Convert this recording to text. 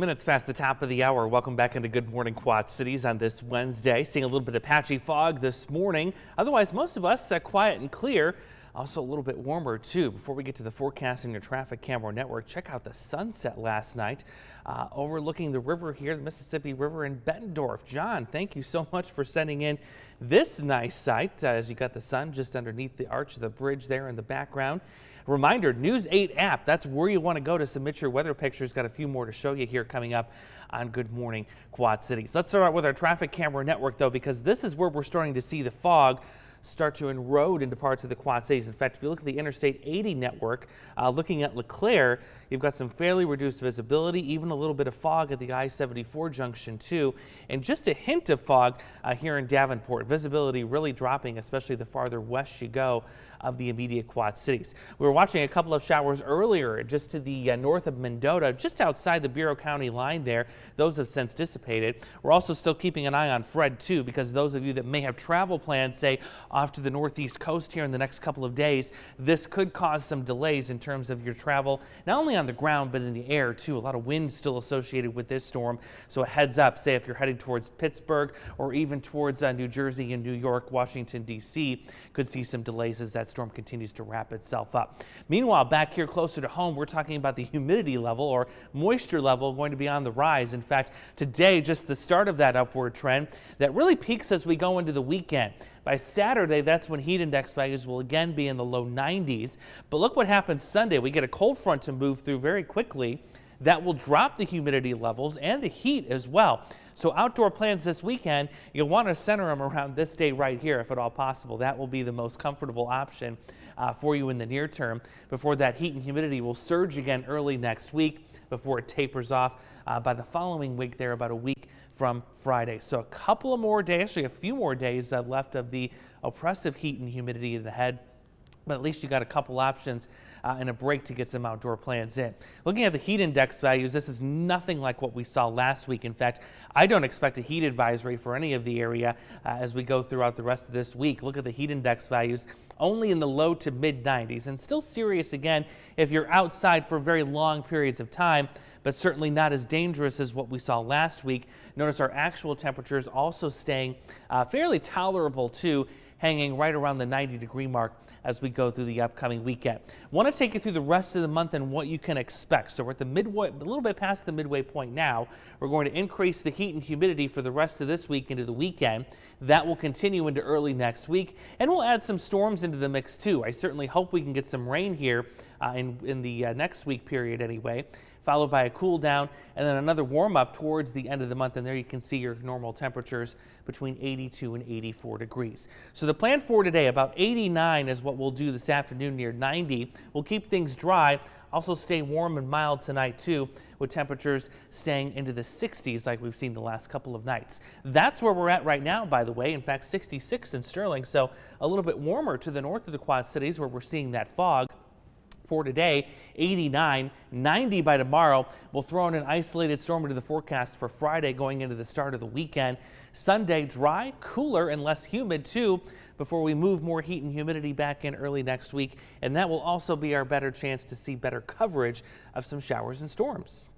Minutes past the top of the hour. Welcome back into Good Morning Quad Cities on this Wednesday. Seeing a little bit of patchy fog this morning. Otherwise, most of us quiet and clear. Also a little bit warmer too. Before we get to the forecast in your traffic camera network, check out the sunset last night overlooking the river here, the Mississippi River in Bettendorf. John, thank you so much for sending in this nice sight as you got the sun just underneath the arch of the bridge there in the background. Reminder, News 8 app, that's where you want to go to submit your weather pictures. Got a few more to show you here coming up on Good Morning Quad Cities. Let's start out with our traffic camera network though, because this is where we're starting to see the fog start to erode into parts of the Quad Cities. In fact, if you look at the Interstate 80 network, looking at LeClaire, you've got some fairly reduced visibility, even a little bit of fog at the I-74 junction too, and just a hint of fog here in Davenport. Visibility really dropping, especially the farther west you go of the immediate Quad Cities. We were watching a couple of showers earlier just to the north of Mendota, just outside the Bureau County line there. Those have since dissipated. We're also still keeping an eye on Fred too, because those of you that may have travel plans, say off to the northeast coast here in the next couple of days, this could cause some delays in terms of your travel, not only on the ground but in the air too. A lot of wind still associated with this storm, so a heads up, say if you're heading towards Pittsburgh or even towards New Jersey and New York, Washington D.C., could see some delays as that storm continues to wrap itself up. Meanwhile, back here closer to home, we're talking about the humidity level or moisture level going to be on the rise. In fact, today, just the start of that upward trend that really peaks as we go into the weekend. By Saturday, that's when heat index values will again be in the low 90s. But look what happens Sunday. We get a cold front to move through very quickly. That will drop the humidity levels and the heat as well. So outdoor plans this weekend, you'll want to center them around this day right here if at all possible. That will be the most comfortable option for you in the near term before that heat and humidity will surge again early next week before it tapers off by the following week there, about a week from Friday. So a couple of more days, actually a few more days left of the oppressive heat and humidity ahead. But at least you got a couple options and a break to get some outdoor plans in. Looking at the heat index values, this is nothing like what we saw last week. In fact, I don't expect a heat advisory for any of the area as we go throughout the rest of this week. Look at the heat index values, only in the low to mid 90s, and still serious again if you're outside for very long periods of time, but certainly not as dangerous as what we saw last week. Notice our actual temperatures also staying fairly tolerable too, hanging right around the 90-degree mark as we go through the upcoming weekend. Want to take you through the rest of the month and what you can expect. So we're at the midway, a little bit past the midway point now. We're going to increase the heat and humidity for the rest of this week into the weekend. That will continue into early next week, and we'll add some storms into the mix too. I certainly hope we can get some rain here in the next week period anyway, followed by a cool down and then another warm up towards the end of the month. And there you can see your normal temperatures between 82 and 84 degrees. So the plan for today, about 89 is what we'll do this afternoon, near 90. We'll keep things dry, also stay warm and mild tonight too, with temperatures staying into the 60s like we've seen the last couple of nights. That's where we're at right now, by the way. In fact, 66 in Sterling, so a little bit warmer to the north of the Quad Cities where we're seeing that fog. For today, 89, 90 by tomorrow. We'll throw in an isolated storm into the forecast for Friday going into the start of the weekend. Sunday, dry, cooler, and less humid too, before we move more heat and humidity back in early next week. And that will also be our better chance to see better coverage of some showers and storms.